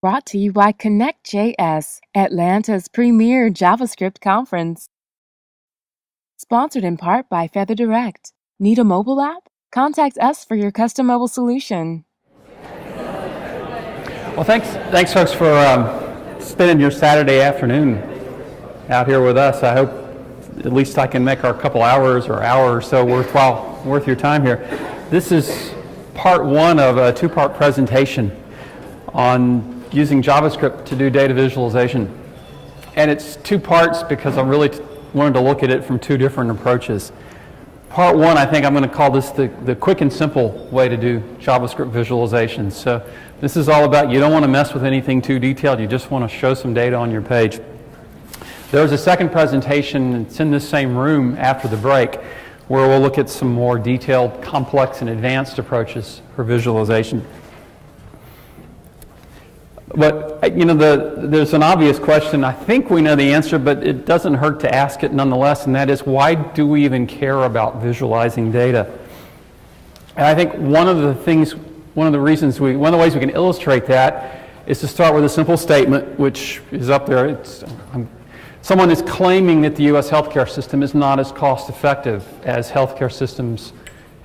Brought to you by Connect.js, Atlanta's premier JavaScript conference. Sponsored in part by FeatherDirect. Need a mobile app? Contact us for your custom mobile solution. Well, thanks folks for spending your Saturday afternoon out here with us. I hope at least I can make our couple hours or hour or so worth your time here. This is part one of a two-part presentation on using JavaScript to do data visualization. And it's two parts because I really wanted to look at it from two different approaches. Part one, I think I'm going to call this the quick and simple way to do JavaScript visualization. So this is all about, you don't want to mess with anything too detailed, you just want to show some data on your page. There's a second presentation, it's in this same room after the break, where we'll look at some more detailed, complex, and advanced approaches for visualization. But, you know, there's an obvious question. I think we know the answer, but it doesn't hurt to ask it nonetheless, and that is, why do we even care about visualizing data? And I think one of the ways we can illustrate that is to start with a simple statement, which is up there. Someone is claiming that the U.S. healthcare system is not as cost-effective as healthcare systems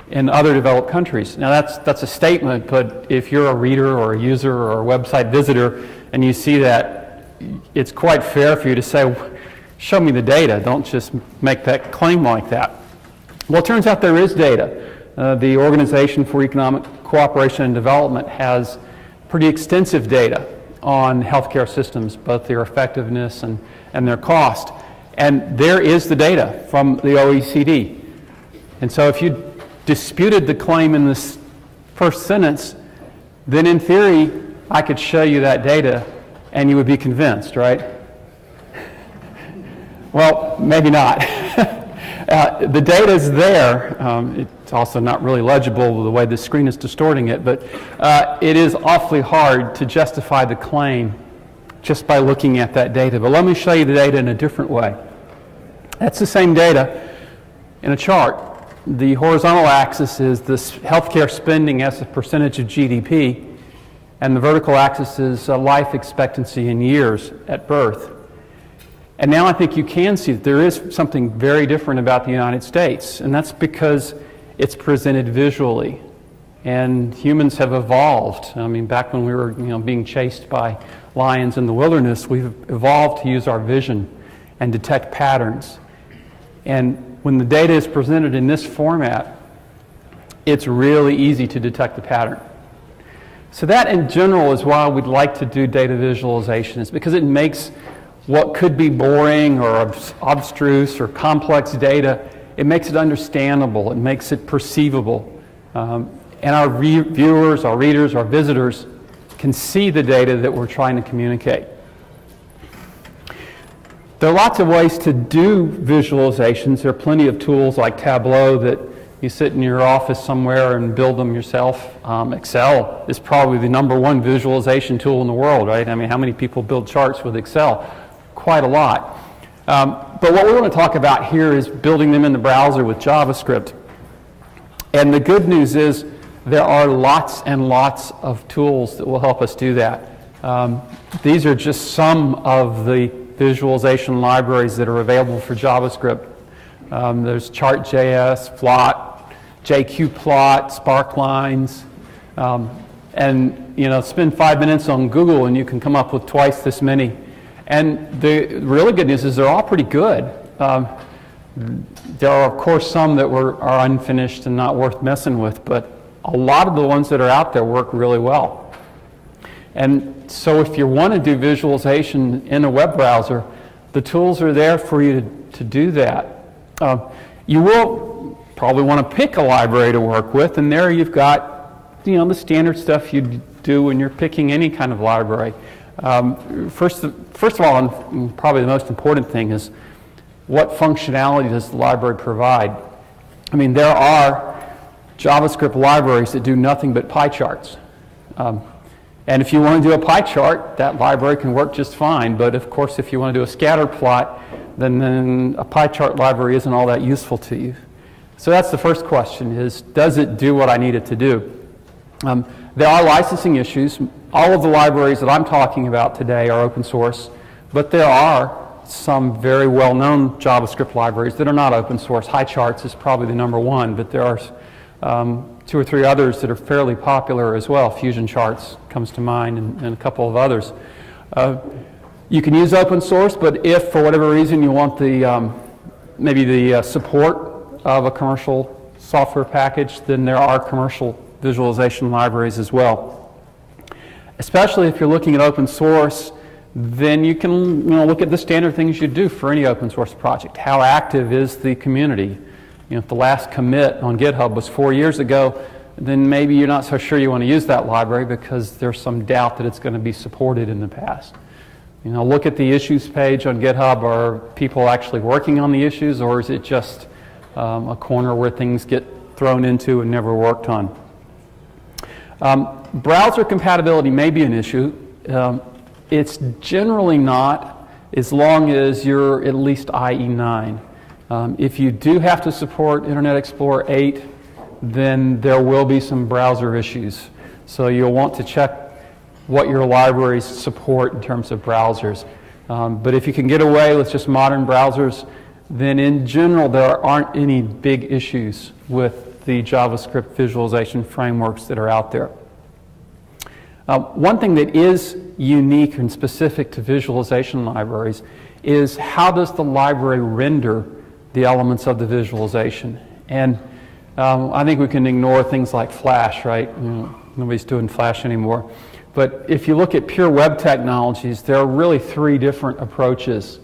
in other developed countries. Now that's a statement, but if you're a reader or a user or a website visitor and you see that, it's quite fair for you to say, show me the data, don't just make that claim like that. Well, it turns out there is data. The Organization for Economic Cooperation and Development has pretty extensive data on healthcare systems, both their effectiveness and their cost. And there is the data from the OECD. And so if you disputed the claim in this first sentence, then in theory, I could show you that data and you would be convinced, right? Well, maybe not. The data is there. It's also not really legible the way the screen is distorting it, but it is awfully hard to justify the claim just by looking at that data. But let me show you the data in a different way. That's the same data in a chart. The horizontal axis is this healthcare spending as a percentage of GDP, and the vertical axis is life expectancy in years at birth. And now I think you can see that there is something very different about the United States, and that's because it's presented visually. And humans have evolved. I mean, back when we were being chased by lions in the wilderness, we've evolved to use our vision and detect patterns. And when the data is presented in this format, it's really easy to detect the pattern. So that in general is why we'd like to do data visualization, is because it makes what could be boring or abstruse or complex data, it makes it understandable, it makes it perceivable. And our viewers, our readers, our visitors can see the data that we're trying to communicate. There are lots of ways to do visualizations. There are plenty of tools like Tableau that you sit in your office somewhere and build them yourself. Excel is probably the #1 visualization tool in the world, right? I mean, how many people build charts with Excel? Quite a lot. But what we want to talk about here is building them in the browser with JavaScript. And the good news is there are lots and lots of tools that will help us do that. These are just some of the visualization libraries that are available for JavaScript. There's Chart.js, Flot, JQplot, Sparklines, and spend 5 minutes on Google and you can come up with twice this many. And the really good news is they're all pretty good. There are of course some that are unfinished and not worth messing with, but a lot of the ones that are out there work really well. And so if you want to do visualization in a web browser, the tools are there for you to do that. You will probably want to pick a library to work with, and there you've got the standard stuff you do when you're picking any kind of library. First of all, and probably the most important thing, is what functionality does the library provide? I mean, there are JavaScript libraries that do nothing but pie charts. And if you want to do a pie chart, that library can work just fine. But of course, if you want to do a scatter plot, then a pie chart library isn't all that useful to you. So that's the first question, is does it do what I need it to do? There are licensing issues. all of the libraries that I'm talking about today are open source, but there are some very well-known JavaScript libraries that are not open source. HighCharts is probably the number one, but there are 2 or 3 others that are fairly popular as well. Fusion Charts comes to mind, and a couple of others. You can use open source, but if for whatever reason you want the maybe the support of a commercial software package, then there are commercial visualization libraries as well. Especially if you're looking at open source, then you can look at the standard things you do for any open source project. How active is the community? If the last commit on GitHub was 4 years ago, then maybe you're not so sure you want to use that library because there's some doubt that it's going to be supported in the past. Look at the issues page on GitHub. Are people actually working on the issues, or is it just a corner where things get thrown into and never worked on? Browser compatibility may be an issue. It's generally not, as long as you're at least IE9. If you do have to support Internet Explorer 8, then there will be some browser issues. So you'll want to check what your libraries support in terms of browsers. But if you can get away with just modern browsers, then in general there aren't any big issues with the JavaScript visualization frameworks that are out there. One thing that is unique and specific to visualization libraries is how does the library render the elements of the visualization. And I think we can ignore things like Flash, right? Nobody's doing Flash anymore. But if you look at pure web technologies, there are really 3 different approaches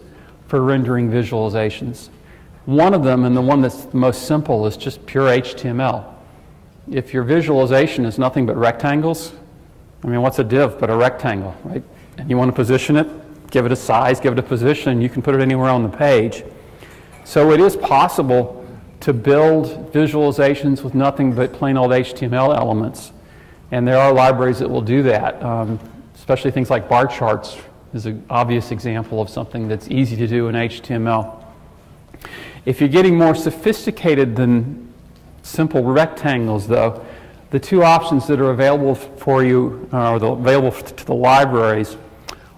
for rendering visualizations. One of them, and the one that's the most simple, is just pure HTML. If your visualization is nothing but rectangles, what's a div but a rectangle, right? And you want to position it, give it a size, give it a position, you can put it anywhere on the page. So it is possible to build visualizations with nothing but plain old HTML elements. And there are libraries that will do that, especially things like bar charts is an obvious example of something that's easy to do in HTML. If you're getting more sophisticated than simple rectangles, though, the 2 options that are available for you, or available to the libraries,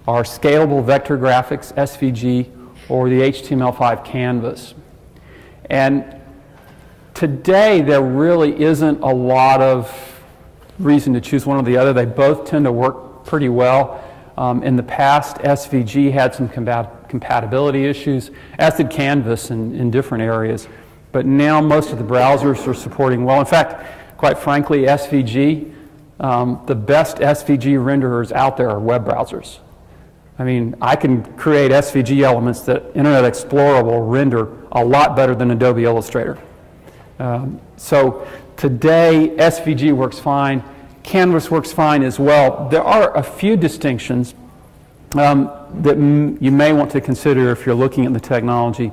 are scalable vector graphics, SVG, or the HTML5 canvas. And today there really isn't a lot of reason to choose one or the other. They both tend to work pretty well. In the past, SVG had some compatibility issues, as did Canvas in different areas. But now most of the browsers are supporting well. In fact, quite frankly, SVG, the best SVG renderers out there are web browsers. I can create SVG elements that Internet Explorer will render a lot better than Adobe Illustrator. So today, SVG works fine. Canvas works fine as well. There are a few distinctions that you may want to consider if you're looking at the technology.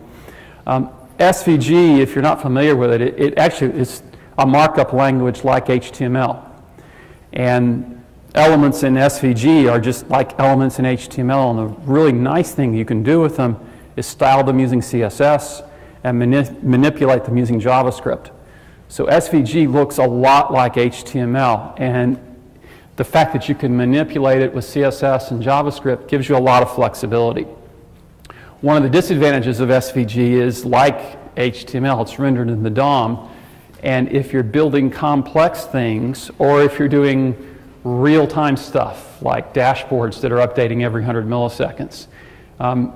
SVG, if you're not familiar with it, it actually is a markup language like HTML. And elements in SVG are just like elements in HTML, and the really nice thing you can do with them is style them using CSS and manipulate them using JavaScript. So SVG looks a lot like HTML, and the fact that you can manipulate it with CSS and JavaScript gives you a lot of flexibility. One of the disadvantages of SVG is, like HTML, it's rendered in the DOM, and if you're building complex things, or if you're doing real-time stuff, like dashboards that are updating every 100 milliseconds,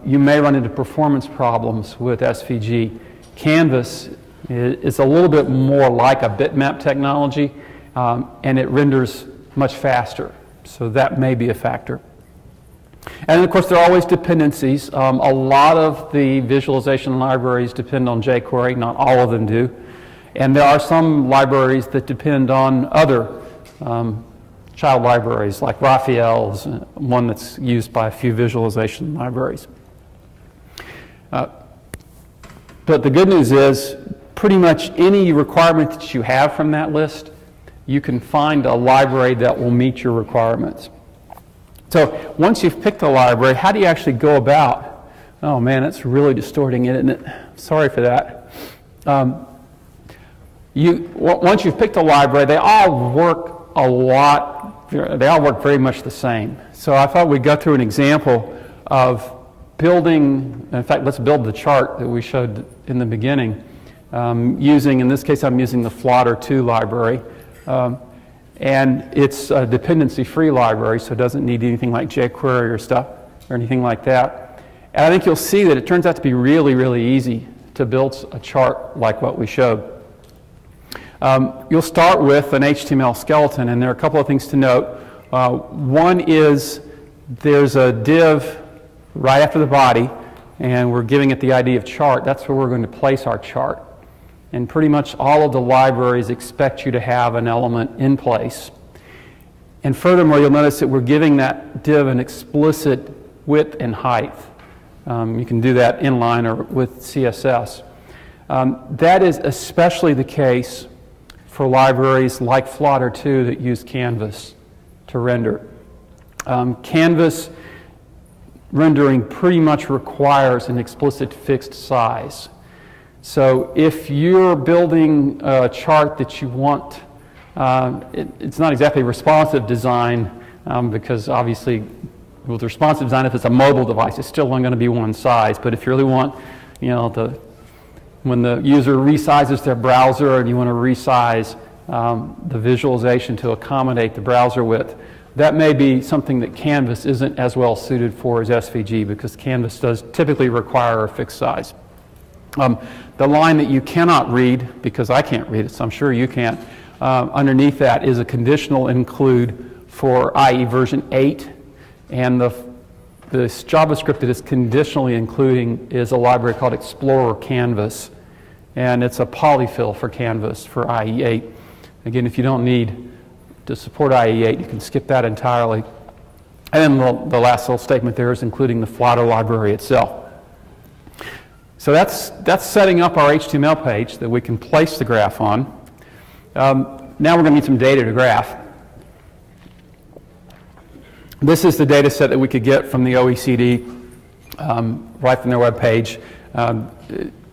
you may run into performance problems with SVG. Canvas is a little bit more like a bitmap technology, and it renders much faster, so that may be a factor. And of course, there are always dependencies. A lot of the visualization libraries depend on jQuery, not all of them do. And there are some libraries that depend on other child libraries, like Raphael's, one that's used by a few visualization libraries. But the good news is, pretty much any requirement that you have from that list, you can find a library that will meet your requirements. So once you've picked a library, how do you actually go about? Oh man, it's really distorting it, isn't it? Sorry for that. Once you've picked a library, they all work a lot they all work very much the same. So I thought we'd go through an example of building, in fact, let's build the chart that we showed in the beginning, using, in this case, I'm using the Flutter2 library. And it's a dependency-free library, so it doesn't need anything like jQuery or stuff or anything like that. And I think you'll see that it turns out to be really, really easy to build a chart like what we showed. You'll start with an HTML skeleton, and there are a couple of things to note. One is there's a div right after the body, and we're giving it the ID of chart. That's where we're going to place our chart. And pretty much all of the libraries expect you to have an element in place. And furthermore, you'll notice that we're giving that div an explicit width and height. You can do that inline or with CSS. That is especially the case for libraries like Flutter2 that use Canvas to render. Canvas rendering pretty much requires an explicit fixed size. So if you're building a chart that you want, it's not exactly responsive design because obviously with responsive design, if it's a mobile device, it's still only going to be one size. But if you really want, when the user resizes their browser and you want to resize the visualization to accommodate the browser width, that may be something that Canvas isn't as well suited for as SVG because Canvas does typically require a fixed size. The line that you cannot read, because I can't read it, so I'm sure you can't, underneath that is a conditional include for IE version 8, and the JavaScript that is conditionally including is a library called Explorer Canvas, and it's a polyfill for Canvas for IE8. Again, if you don't need to support IE8, you can skip that entirely. And then the last little statement there is including the Flutter library itself. So that's setting up our HTML page that we can place the graph on. Now we're going to need some data to graph. This is the data set that we could get from the OECD right from their web page.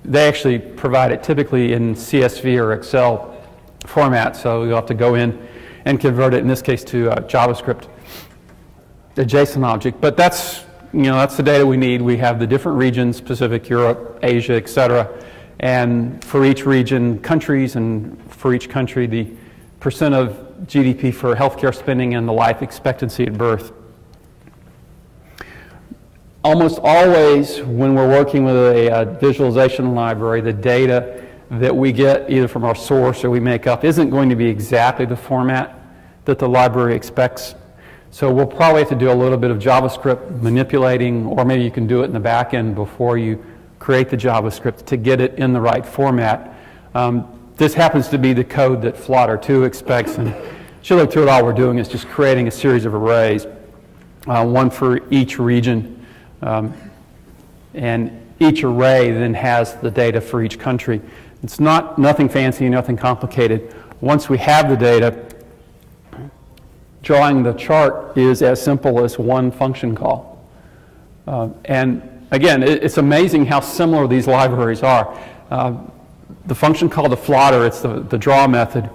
They actually provide it typically in CSV or Excel format, so you'll have to go in and convert it, in this case, to JavaScript, a JSON object. But that's the data we need. We have the different regions, Pacific, Europe, Asia, etc. And for each region, countries, and for each country, the percent of GDP for healthcare spending and the life expectancy at birth. Almost always, when we're working with a visualization library, the data that we get either from our source or we make up isn't going to be exactly the format that the library expects. So we'll probably have to do a little bit of JavaScript manipulating, or maybe you can do it in the back end before you create the JavaScript to get it in the right format. This happens to be the code that Flutter2 expects, and if you look through it, all we're doing is just creating a series of arrays, one for each region, and each array then has the data for each country. It's nothing fancy, nothing complicated. Once we have the data, drawing the chart is as simple as one function call. And again, it's amazing how similar these libraries are. The function called the Flutter, it's the draw method.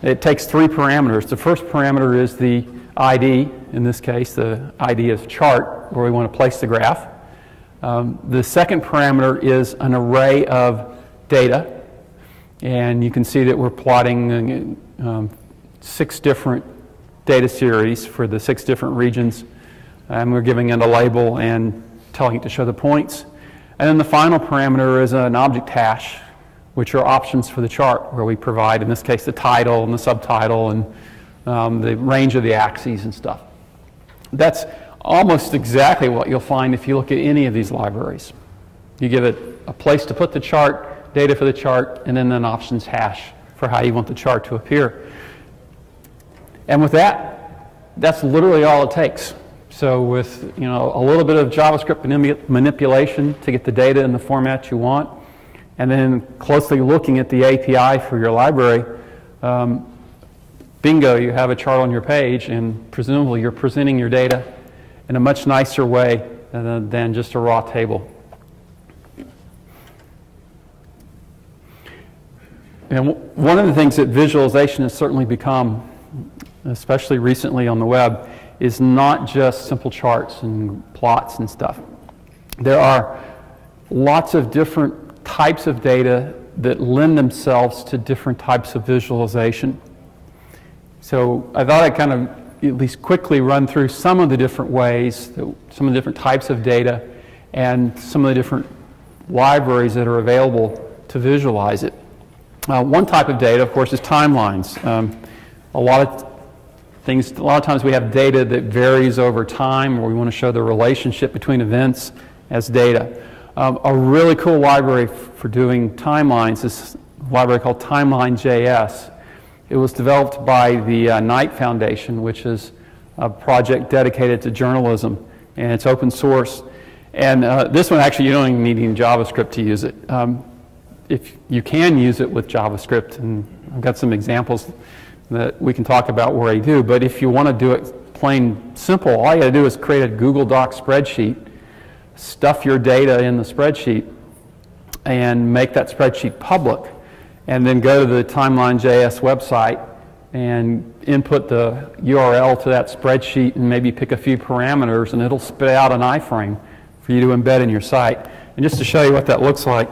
It takes 3 parameters. The first parameter is the ID, in this case, the ID of chart, where we want to place the graph. The second parameter is an array of data. And you can see that we're plotting 6 different data series for the 6 different regions. And we're giving it a label and telling it to show the points. And then the final parameter is an object hash, which are options for the chart, where we provide, in this case, the title and the subtitle and the range of the axes and stuff. That's almost exactly what you'll find if you look at any of these libraries. You give it a place to put the chart, data for the chart, and then an options hash for how you want the chart to appear. And with that, that's literally all it takes. So with a little bit of JavaScript manipulation to get the data in the format you want, and then closely looking at the API for your library, bingo, you have a chart on your page, and presumably you're presenting your data in a much nicer way than just a raw table. And one of the things that visualization has certainly become especially recently on the web, is not just simple charts and plots and stuff. There are lots of different types of data that lend themselves to different types of visualization. So I thought I'd kind of at least quickly run through some of the different ways, some of the different types of data, and some of the different libraries that are available to visualize it. One type of data, of course, is timelines. A lot of times we have data that varies over time, or we want to show the relationship between events as data. A really cool library for doing timelines is a library called Timeline.js. It was developed by the Knight Foundation, which is a project dedicated to journalism, and it's open source. And this one, actually, you don't even need any JavaScript to use it. If you can use it with JavaScript, and I've got some examples that we can talk about where I do, but if you want to do it plain simple, all you got to do is create a Google Docs spreadsheet, stuff your data in the spreadsheet, and make that spreadsheet public, and then go to the Timeline.js website and input the URL to that spreadsheet and maybe pick a few parameters, and it'll spit out an iframe for you to embed in your site. And just to show you what that looks like,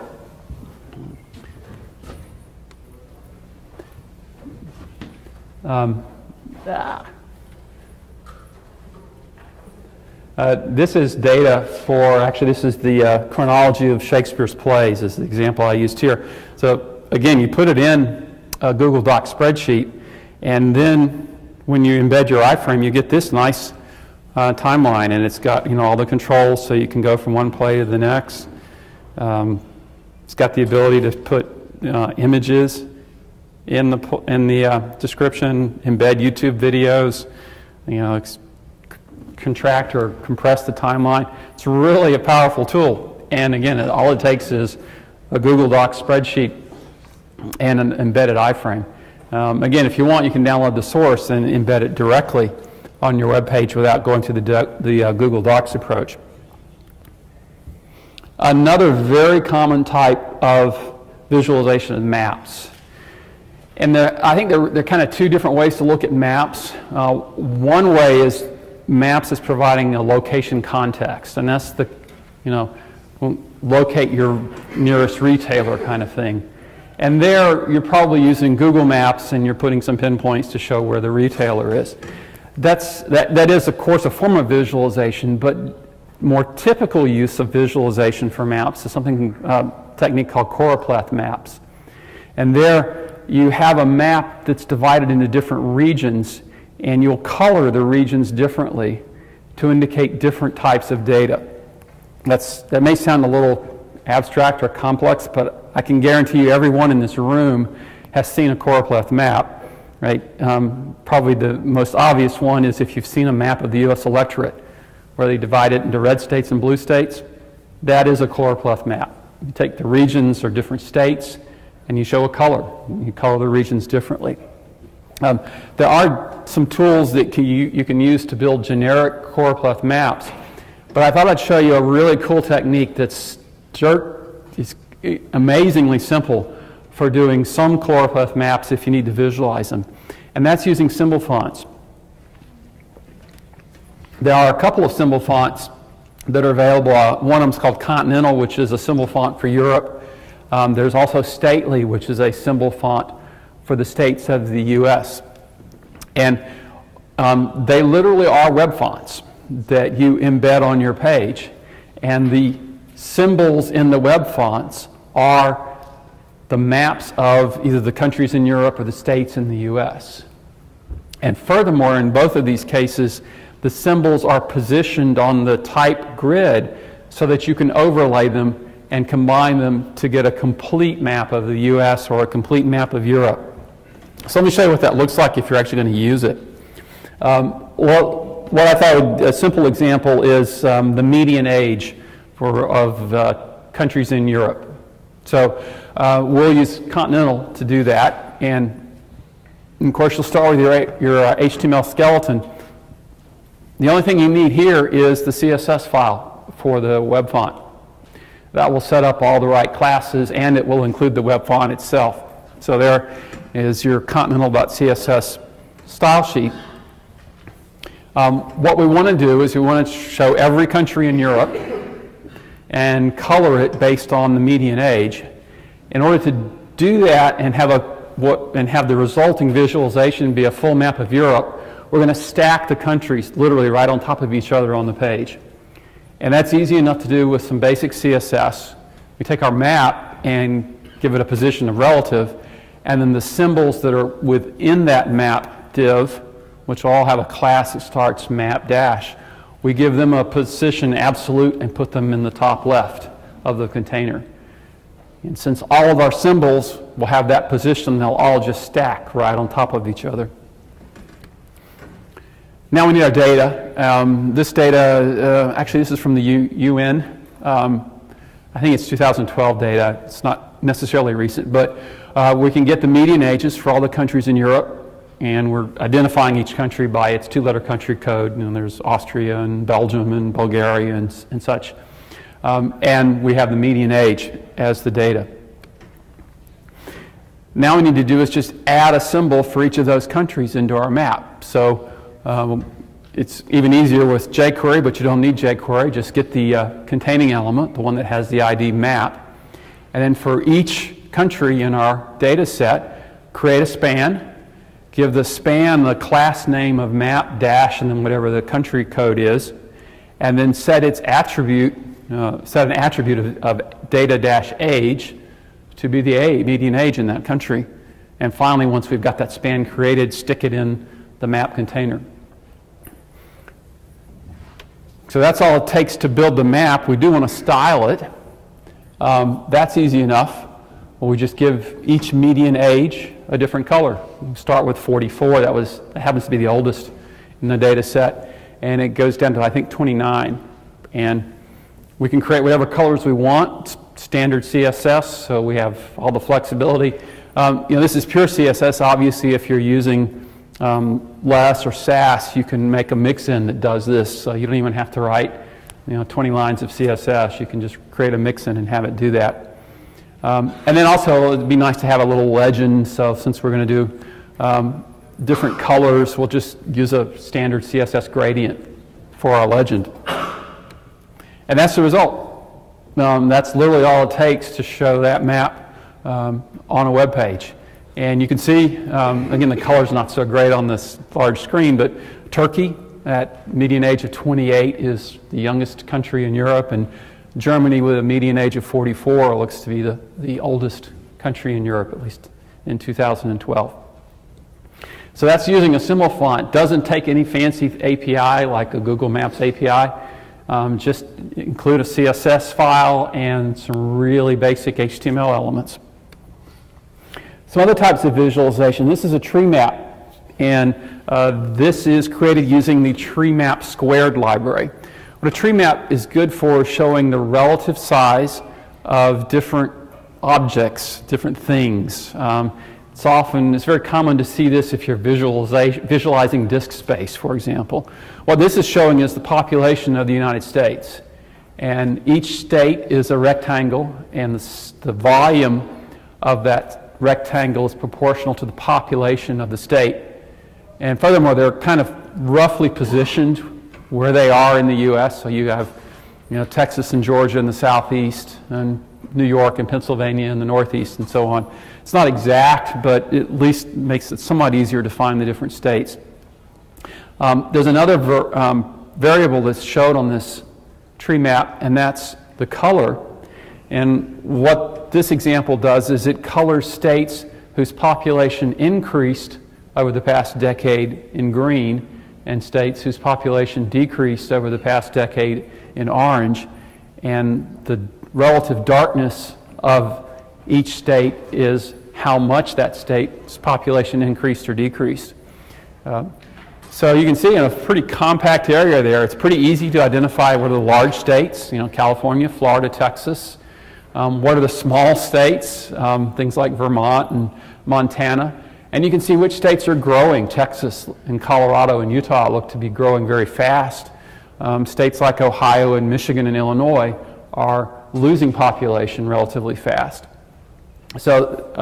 this is data for, actually this is the chronology of Shakespeare's plays, is the example I used here. So again, you put it in a Google Docs spreadsheet, and then when you embed your iframe, you get this nice timeline, and it's got all the controls, so you can go from one play to the next. It's got the ability to put images in the description, embed YouTube videos, contract or compress the timeline. It's really a powerful tool. And again, all it takes is a Google Docs spreadsheet and an embedded iframe. Again, if you want, you can download the source and embed it directly on your web page without going to the Google Docs approach. Another very common type of visualization is maps. And I think there are kind of two different ways to look at maps. One way is maps is providing a location context, and that's the, locate your nearest retailer kind of thing. And there, you're probably using Google Maps, and you're putting some pinpoints to show where the retailer is. That is, of course, a form of visualization, but more typical use of visualization for maps is something, technique called choropleth maps. And there, you have a map that's divided into different regions, and you'll color the regions differently to indicate different types of data. That may sound a little abstract or complex, but I can guarantee you everyone in this room has seen a choropleth map, right? Probably the most obvious one is if you've seen a map of the U.S. electorate, where they divide it into red states and blue states. That is a choropleth map. You take the regions or different states, and you show a color. You color the regions differently. There are some tools that you can use to build generic choropleth maps, but I thought I'd show you a really cool technique that's amazingly simple for doing some choropleth maps if you need to visualize them, and that's using symbol fonts. There are a couple of symbol fonts that are available. One of them is called Continental, which is a symbol font for Europe. There's also Stately, which is a symbol font for the states of the U.S. And they literally are web fonts that you embed on your page. And the symbols in the web fonts are the maps of either the countries in Europe or the states in the U.S. And furthermore, in both of these cases, the symbols are positioned on the type grid so that you can overlay them and combine them to get a complete map of the U.S. or a complete map of Europe. So let me show you what that looks like if you're actually going to use it. What I thought a simple example is the median age of countries in Europe. So we'll use Continental to do that, and of course you'll start with your HTML skeleton. The only thing you need here is the CSS file for the web font. That will set up all the right classes, and it will include the web font itself. So there is your continental.css style sheet, what we want to do is we want to show every country in Europe and color it based on the median age. In order to do that and have the resulting visualization be a full map of Europe, we're going to stack the countries literally right on top of each other on the page. And that's easy enough to do with some basic CSS. We take our map and give it a position of relative, and then the symbols that are within that map div, which all have a class that starts map dash, we give them a position absolute and put them in the top left of the container. And since all of our symbols will have that position, they'll all just stack right on top of each other. Now we need our data. This data, actually this is from the UN. I think it's 2012 data. It's not necessarily recent, but we can get the median ages for all the countries in Europe, and we're identifying each country by its two-letter country code. You know, there's Austria and Belgium and Bulgaria and such. And we have the median age as the data. Now what we need to do is just add a symbol for each of those countries into our map. So it's even easier with jQuery, but you don't need jQuery. Just get the containing element, the one that has the ID map. And then for each country in our data set, create a span. Give the span the class name of map dash and then whatever the country code is. And then set its attribute, set an attribute of data dash age to be the median age in that country. And finally, once we've got that span created, stick it in the map container. So that's all it takes to build the map. We do want to style it. That's easy enough. Well, we just give each median age a different color. We start with 44. That happens to be the oldest in the data set. And it goes down to, I think, 29. And we can create whatever colors we want, standard CSS, so we have all the flexibility. This is pure CSS. Obviously, if you're using less or Sass, you can make a mix-in that does this. So you don't even have to write 20 lines of CSS. You can just create a mix-in and have it do that. And then also, it'd be nice to have a little legend. So since we're going to do different colors, we'll just use a standard CSS gradient for our legend. And that's the result. That's literally all it takes to show that map on a web page. And you can see, again, the color's not so great on this large screen, but Turkey, at median age of 28, is the youngest country in Europe, and Germany, with a median age of 44, looks to be the oldest country in Europe, at least in 2012. So that's using a symbol font. Doesn't take any fancy API like a Google Maps API. Just include a CSS file and some really basic HTML elements. Some other types of visualization. This is a tree map, and this is created using the tree map squared library. What a tree map is good for is showing the relative size of different objects, different things. It's very common to see this if you're visualizing disk space, for example. What this is showing is the population of the United States. And each state is a rectangle, and the volume of that rectangle is proportional to the population of the state. And furthermore, they're kind of roughly positioned where they are in the U.S. So you have Texas and Georgia in the southeast, and New York and Pennsylvania in the northeast, and so on. It's not exact, but it at least makes it somewhat easier to find the different states. There's another variable that's showed on this tree map, and that's the color. And what this example does is it colors states whose population increased over the past decade in green, and states whose population decreased over the past decade in orange. And the relative darkness of each state is how much that state's population increased or decreased. So you can see in a pretty compact area there, it's pretty easy to identify what are the large states, California, Florida, Texas. What are the small states, things like Vermont and Montana. And you can see which states are growing. Texas and Colorado and Utah look to be growing very fast. States like Ohio and Michigan and Illinois are losing population relatively fast. So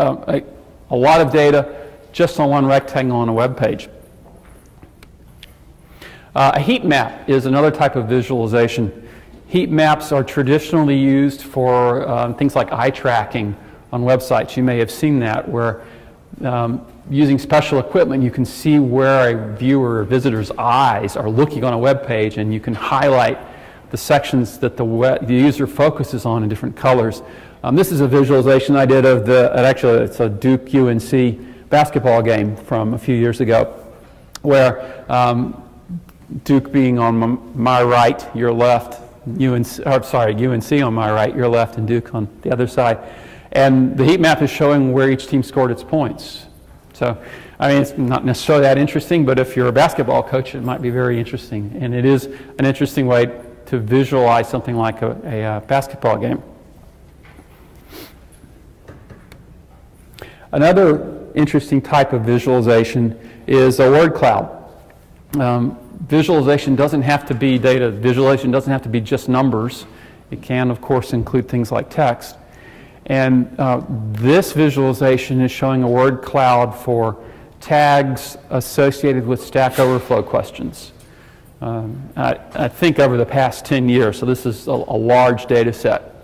a lot of data just on one rectangle on a web page. A heat map is another type of visualization. Heat maps are traditionally used for things like eye tracking on websites. You may have seen that, where using special equipment you can see where a viewer or visitor's eyes are looking on a web page, and you can highlight the sections that the user focuses on in different colors. This is a visualization I did of actually it's a Duke UNC basketball game from a few years ago, where Duke being on my right, your left, UNC on my right, your left, and Duke on the other side. And the heat map is showing where each team scored its points. So, I mean, it's not necessarily that interesting, but if you're a basketball coach, it might be very interesting. And it is an interesting way to visualize something like a basketball game. Another interesting type of visualization is a word cloud. Visualization doesn't have to be data. Visualization doesn't have to be just numbers. It can, of course, include things like text. And this visualization is showing a word cloud for tags associated with Stack Overflow questions. I think over the past 10 years, so this is a large data set.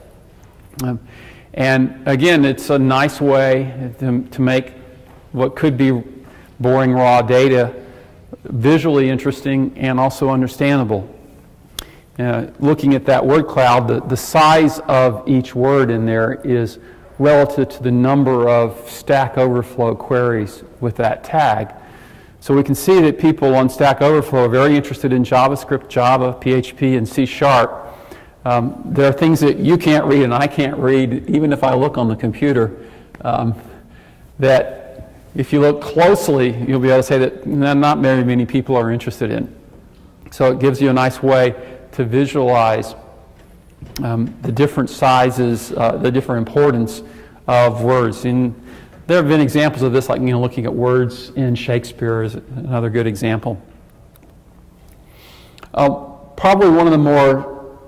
And again, it's a nice way to make what could be boring raw data visually interesting and also understandable. Looking at that word cloud, the size of each word in there is relative to the number of Stack Overflow queries with that tag. So we can see that people on Stack Overflow are very interested in JavaScript, Java, PHP, and C#. There are things that you can't read and I can't read, even if I look on the computer, that if you look closely, you'll be able to say that not very many people are interested in. So it gives you a nice way to visualize the different sizes, the different importance of words. And there have been examples of this, like looking at words in Shakespeare is another good example. Probably one of the more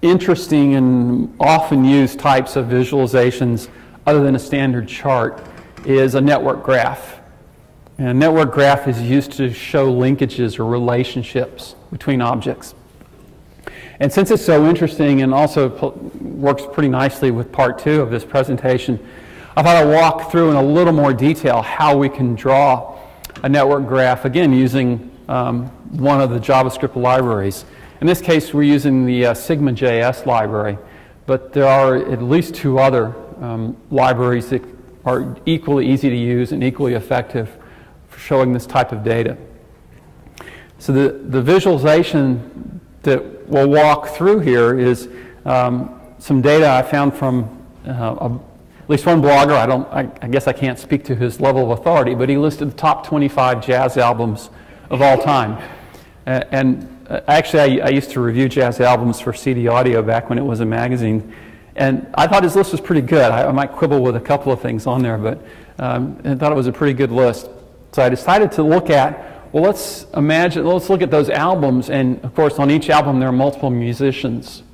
interesting and often used types of visualizations, other than a standard chart, is a network graph. And a network graph is used to show linkages or relationships between objects. And since it's so interesting and also works pretty nicely with part 2 of this presentation, I thought I'd walk through in a little more detail how we can draw a network graph, again, using one of the JavaScript libraries. In this case, we're using the Sigma.js library, but there are at least 2 other libraries that are equally easy to use and equally effective for showing this type of data. So the visualization that we'll walk through here is some data I found from at least one blogger. I guess I can't speak to his level of authority, but he listed the top 25 jazz albums of all time. Actually, I used to review jazz albums for CD Audio back when it was a magazine, and I thought his list was pretty good. I might quibble with a couple of things on there, but I thought it was a pretty good list. So I decided to look at, well, let's look at those albums, and of course on each album there are multiple musicians.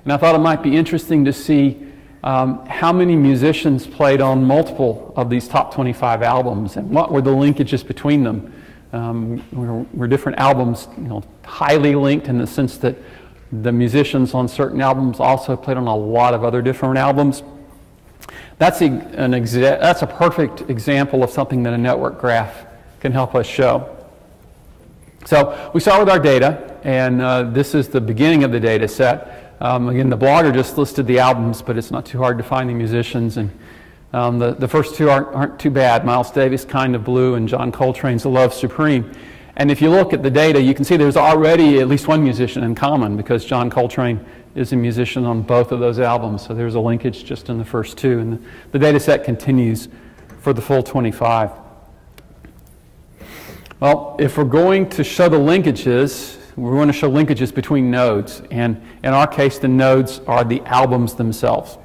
And I thought it might be interesting to see how many musicians played on multiple of these top 25 albums, and what were the linkages between them. Were different albums highly linked in the sense that the musicians on certain albums also played on a lot of other different albums? That's a perfect example of something that a network graph can help us show. So we start with our data, and this is the beginning of the data set. Again, the blogger just listed the albums, but it's not too hard to find the musicians. And the first 2 aren't too bad. Miles Davis, Kind of Blue, and John Coltrane's Love Supreme. And if you look at the data, you can see there's already at least one musician in common, because John Coltrane is a musician on both of those albums. So there's a linkage just in the first 2. And the data set continues for the full 25. Well, if we're going to show the linkages, we're going to show linkages between nodes. And in our case, the nodes are the albums themselves.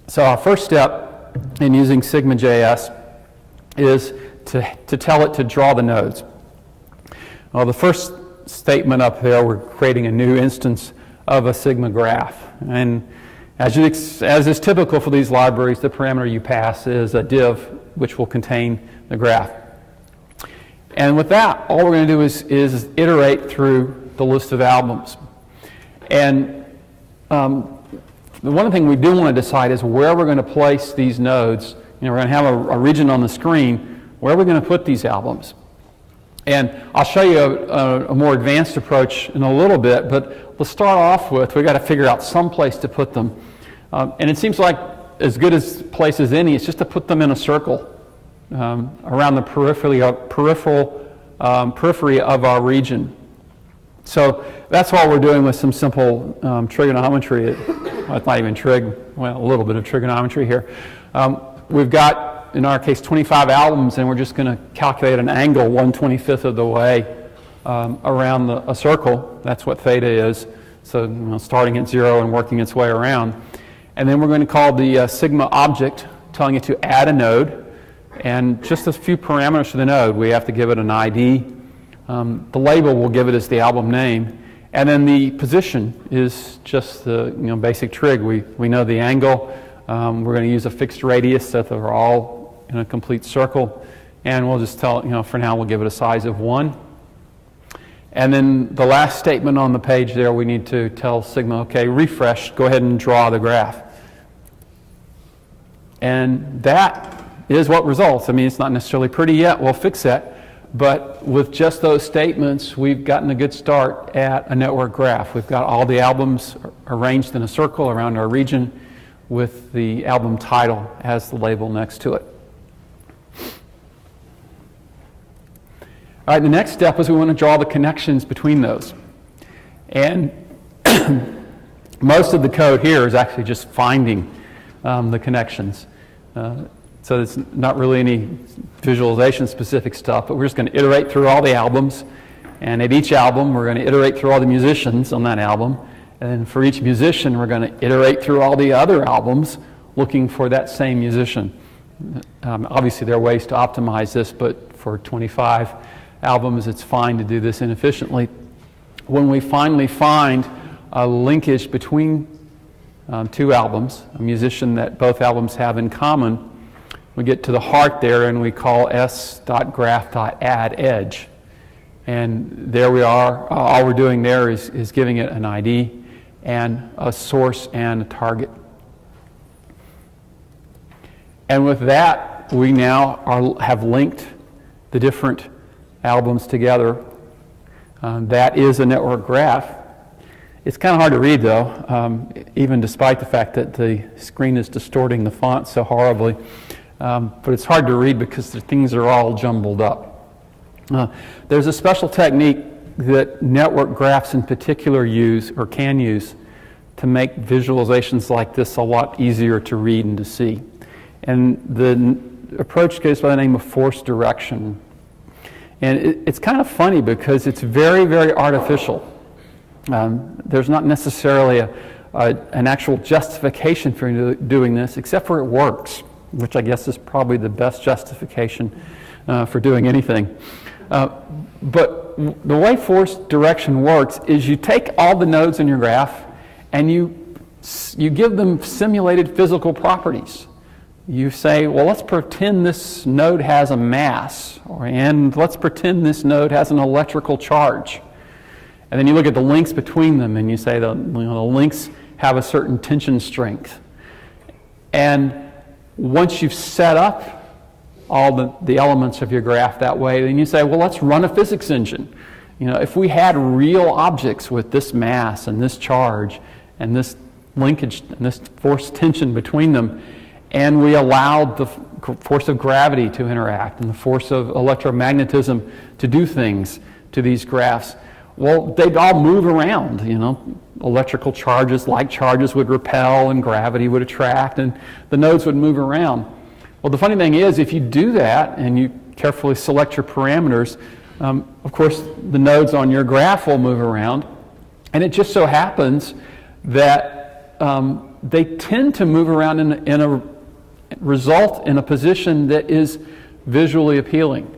So our first step in using Sigma.js is to tell it to draw the nodes. Well, the first statement up there, we're creating a new instance of a Sigma graph. And as is typical for these libraries, the parameter you pass is a div, which will contain the graph. And with that, all we're going to do is iterate through the list of albums. And the one thing we do want to decide is where we're going to place these nodes. We're going to have a region on the screen. Where are we going to put these albums? And I'll show you a more advanced approach in a little bit, but let's start off with, we've got to figure out some place to put them. And it seems like as good a place as any, it's just to put them in a circle around the periphery of our region. So that's what we're doing with some simple trigonometry. Well, it's not even a little bit of trigonometry here. We've got, in our case, 25 albums, and we're just going to calculate an angle 1/25 of the way around a circle. That's what theta is. So starting at 0 and working its way around. And then we're going to call the sigma object, telling it to add a node, and just a few parameters for the node. We have to give it an ID. The label, we'll give it as the album name. And then the position is just the basic trig. We know the angle. We're going to use a fixed radius so that they're all in a complete circle. And we'll just tell, for now we'll give it a size of 1. And then the last statement on the page there, we need to tell sigma, okay, refresh, go ahead and draw the graph. And that is what results. I mean, it's not necessarily pretty yet. We'll fix that. But with just those statements, we've gotten a good start at a network graph. We've got all the albums arranged in a circle around our region with the album title as the label next to it. All right, the next step is we want to draw the connections between those. And most of the code here is actually just finding the connections. So it's not really any visualization specific stuff, but we're just going to iterate through all the albums. And at each album, we're going to iterate through all the musicians on that album. And for each musician, we're going to iterate through all the other albums looking for that same musician. Obviously, there are ways to optimize this, but for 25 albums, it's fine to do this inefficiently. When we finally find a linkage between two albums, a musician that both albums have in common, we get to the heart there and we call s.graph.addEdge. And there we are. All we're doing there is giving it an ID and a source and a target. And with that, we now have linked the different albums together. That is a network graph. It's kind of hard to read, though, even despite the fact that the screen is distorting the font so horribly. But it's hard to read because the things are all jumbled up. There's a special technique that network graphs in particular use or can use to make visualizations like this a lot easier to read and to see. And the approach goes by the name of force direction. And it's kind of funny because it's very, very artificial. There's not necessarily an actual justification for doing this, except for it works, which I guess is probably the best justification for doing anything. But the way force direction works is you take all the nodes in your graph and you give them simulated physical properties. You say, well, let's pretend this node has a mass, and let's pretend this node has an electrical charge. And then you look at the links between them and you say the links have a certain tension strength. And once you've set up all the elements of your graph that way, then you say, well, let's run a physics engine. If we had real objects with this mass and this charge and this linkage and this force tension between them, and we allowed the force of gravity to interact and the force of electromagnetism to do things to these graphs, well, they'd all move around. Electrical charges, like charges, would repel and gravity would attract, and the nodes would move around. Well, the funny thing is, if you do that and you carefully select your parameters, of course, the nodes on your graph will move around, and it just so happens that they tend to move around in a result in a position that is visually appealing.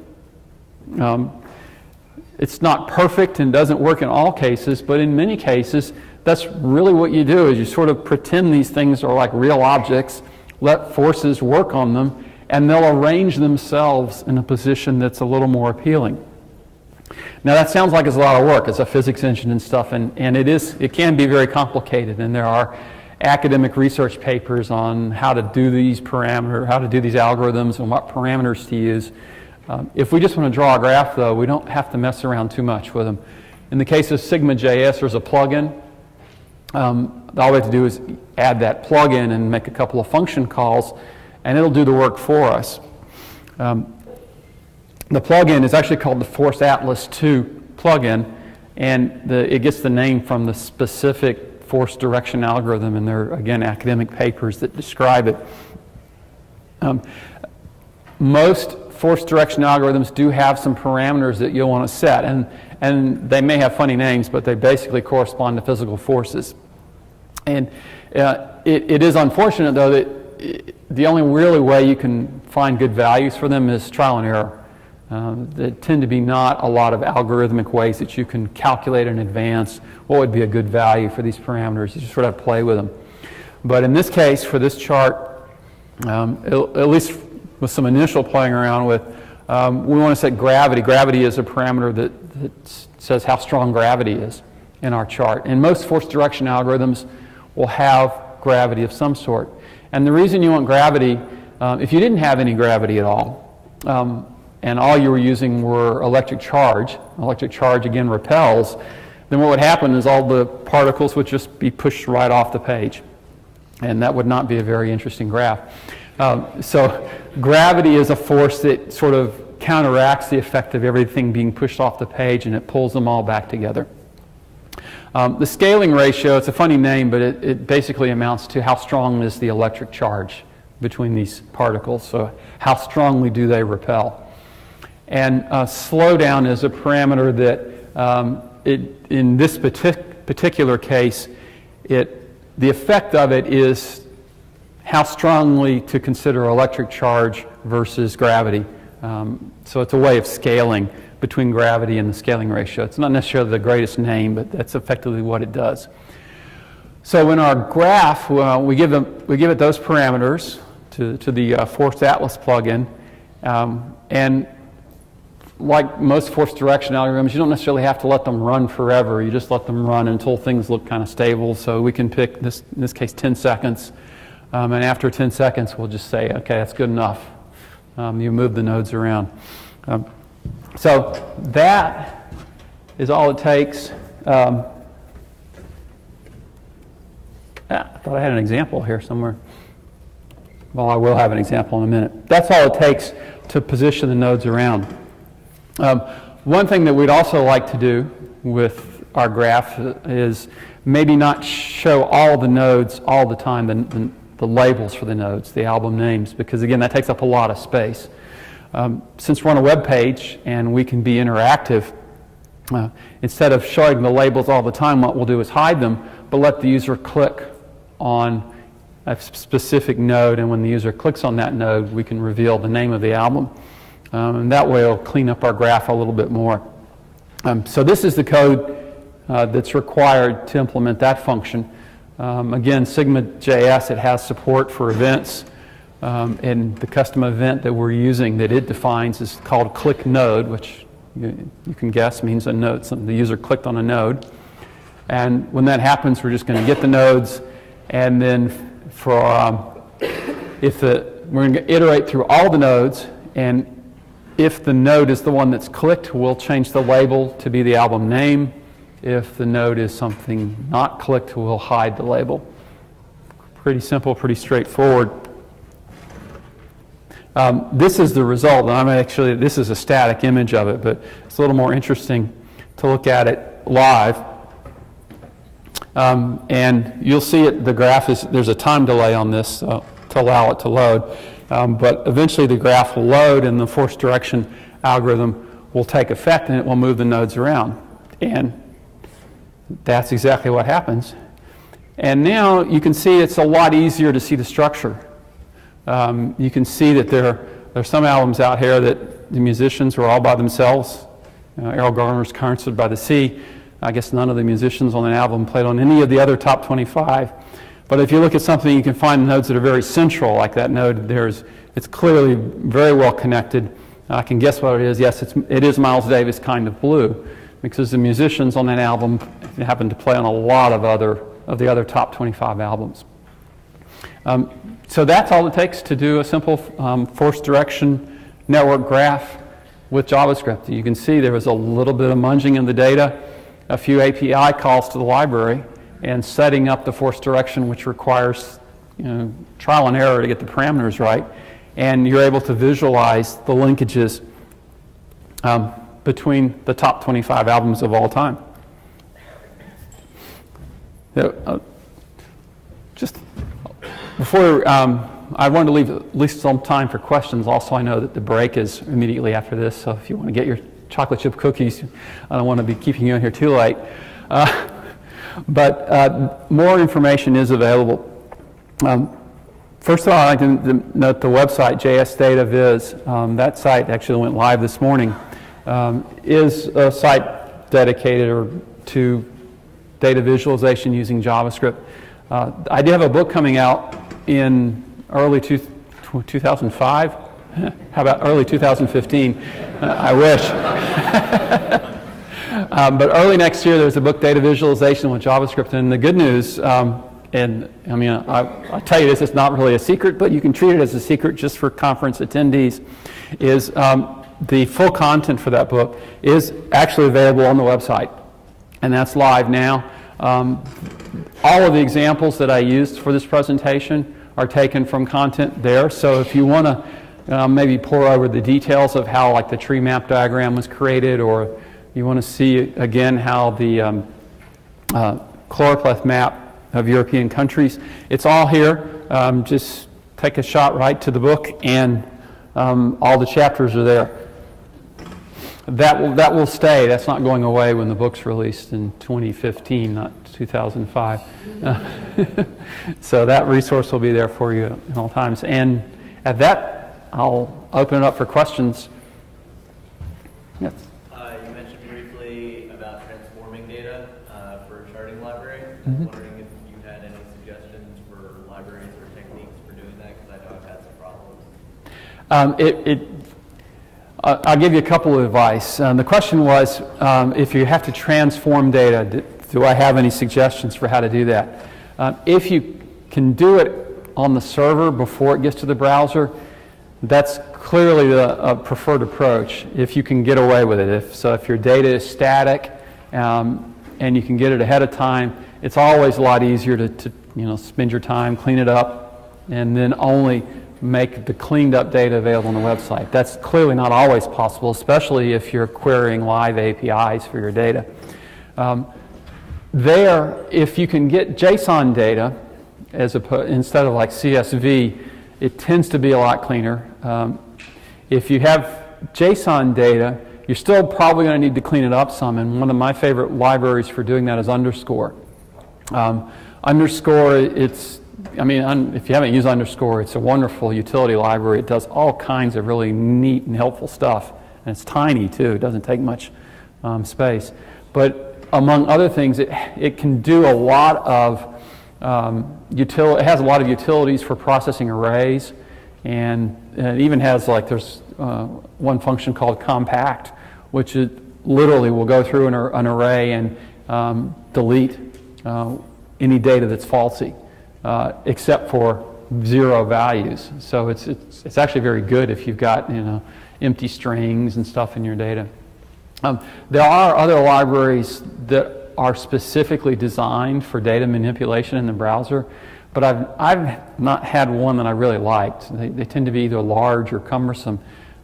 It's not perfect and doesn't work in all cases, but in many cases, that's really what you do, is you sort of pretend these things are like real objects, let forces work on them, and they'll arrange themselves in a position that's a little more appealing. Now that sounds like it's a lot of work. It's a physics engine and stuff, and it can be very complicated, and there are academic research papers on how to do these algorithms and what parameters to use. If we just want to draw a graph, though, we don't have to mess around too much with them. In the case of Sigma.js, there's a plugin. All we have to do is add that plugin and make a couple of function calls, and it'll do the work for us. The plugin is actually called the Force Atlas 2 plugin, and it gets the name from the specific force direction algorithm, and there are, again, academic papers that describe it. Most force direction algorithms do have some parameters that you'll want to set, and they may have funny names, but they basically correspond to physical forces. And it is unfortunate, though, that the only really way you can find good values for them is trial and error. There tend to be not a lot of algorithmic ways that you can calculate in advance what would be a good value for these parameters. You just sort of play with them. But in this case, for this chart, at least with some initial playing around with, we want to set gravity. Gravity is a parameter that says how strong gravity is in our chart. And most force direction algorithms will have gravity of some sort. And the reason you want gravity, if you didn't have any gravity at all, and all you were using were electric charge again repels, then what would happen is all the particles would just be pushed right off the page. And that would not be a very interesting graph. So gravity is a force that sort of counteracts the effect of everything being pushed off the page, and it pulls them all back together. The scaling ratio, it's a funny name, but it basically amounts to how strong is the electric charge between these particles. So how strongly do they repel? And slowdown is a parameter that in this particular case, the effect of it is how strongly to consider electric charge versus gravity. So it's a way of scaling between gravity and the scaling ratio. It's not necessarily the greatest name, but that's effectively what it does. So in our graph, we give it those parameters to the Force Atlas plugin, and like most force direction algorithms, you don't necessarily have to let them run forever. You just let them run until things look kind of stable. So we can pick, in this case, 10 seconds. And after 10 seconds, we'll just say, okay, that's good enough. You move the nodes around. So that is all it takes. I thought I had an example here somewhere. Well, I will have an example in a minute. That's all it takes to position the nodes around. One thing that we'd also like to do with our graph is maybe not show all the nodes all the time, the labels for the nodes, the album names, because again, that takes up a lot of space. Since we're on a web page and we can be interactive, instead of showing the labels all the time, what we'll do is hide them, but let the user click on a specific node, and when the user clicks on that node, we can reveal the name of the album. And that way it'll clean up our graph a little bit more. So this is the code that's required to implement that function. Again, Sigma.js, it has support for events, and the custom event that we're using that it defines is called click node, which you can guess means a node. The user clicked on a node. And when that happens, we're just going to get the nodes, and then we're going to iterate through all the nodes, and if the node is the one that's clicked, we'll change the label to be the album name. If the node is something not clicked, we'll hide the label. Pretty simple, pretty straightforward. This is the result. This is a static image of it, but it's a little more interesting to look at it live. And you'll see it, the graph there's a time delay on this to allow it to load. But eventually the graph will load and the force direction algorithm will take effect and it will move the nodes around. And that's exactly what happens. And now you can see it's a lot easier to see the structure. You can see that there are some albums out here that the musicians were all by themselves. Errol Garner's Concert by the Sea. I guess none of the musicians on an album played on any of the other top 25. But if you look at something, you can find nodes that are very central, like that node. It's clearly very well connected. I can guess what it is. Yes, it is Miles Davis' Kind of Blue, because the musicians on that album happen to play on a lot of the other top 25 albums. So that's all it takes to do a simple force direction network graph with JavaScript. You can see there was a little bit of munging in the data, a few API calls to the library, and setting up the force direction, which requires trial and error to get the parameters right. And you're able to visualize the linkages between the top 25 albums of all time. Just before, I wanted to leave at least some time for questions. Also, I know that the break is immediately after this, so if you want to get your chocolate chip cookies, I don't want to be keeping you in here too late. But more information is available. First of all, I'd like to note the website, JSDataViz. That site actually went live this morning. Is a site dedicated to data visualization using JavaScript. I do have a book coming out in early 2005. How about early 2015? I wish. But early next year, there's a book, Data Visualization with JavaScript. And the good news, and I mean, I'll tell you this, it's not really a secret, but you can treat it as a secret just for conference attendees, is the full content for that book is actually available on the website. And that's live now. All of the examples that I used for this presentation are taken from content there. So if you want to maybe pour over the details of how like the tree map diagram was created, or you want to see again how the chloropleth map of European countries, it's all here. Just take a shot right to the book, and all the chapters are there. That will stay. That's not going away when the book's released in 2015, not 2005. So that resource will be there for you at all times. And at that, I'll open it up for questions. Yes. You mentioned briefly about transforming data for a charting library. Mm-hmm. I was wondering if you had any suggestions for libraries or techniques for doing that, because I know I've had some problems. I'll give you a couple of advice. The question was, if you have to transform data, do I have any suggestions for how to do that? If you can do it on the server before it gets to the browser, that's clearly the preferred approach, if you can get away with it. If your data is static and you can get it ahead of time, it's always a lot easier to spend your time, clean it up, and then only make the cleaned up data available on the website. That's clearly not always possible, especially if you're querying live APIs for your data. If you can get JSON data instead of like CSV, it tends to be a lot cleaner. If you have JSON data, you're still probably going to need to clean it up some, and one of my favorite libraries for doing that is Underscore. Underscore, if you haven't used Underscore, it's a wonderful utility library. It does all kinds of really neat and helpful stuff. And it's tiny, too. It doesn't take much space. But among other things, it can do a lot of it has a lot of utilities for processing arrays. And it even has, there's one function called compact, which it literally will go through an array and delete any data that's faulty. Except for zero values. So it's actually very good if you've got empty strings and stuff in your data. There are other libraries that are specifically designed for data manipulation in the browser, but I've not had one that I really liked. They tend to be either large or cumbersome,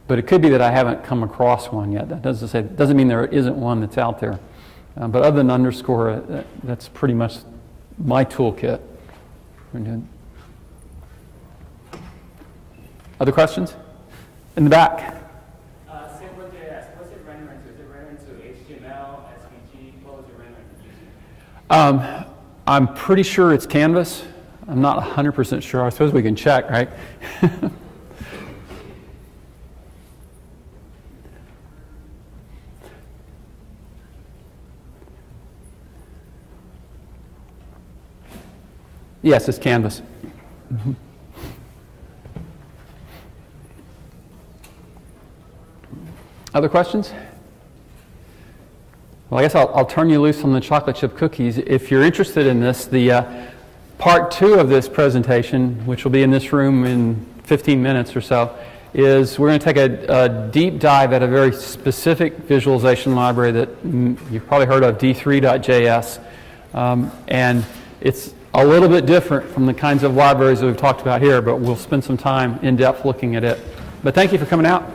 but it could be that I haven't come across one yet. That doesn't mean there isn't one that's out there. But other than Underscore, that's pretty much my toolkit. Other questions? In the back. Simple.js, what's it rendering to? Is it rendering to HTML, SVG? What was it rendering to? I'm pretty sure it's Canvas. I'm not 100% sure. I suppose we can check, right? Yes, it's Canvas. Mm-hmm. Other questions? Well, I guess I'll turn you loose on the chocolate chip cookies. If you're interested in this, the part 2 of this presentation, which will be in this room in 15 minutes or so, is we're going to take a deep dive at a very specific visualization library that you've probably heard of, d3.js. And it's a little bit different from the kinds of libraries that we've talked about here, but we'll spend some time in depth looking at it. But thank you for coming out.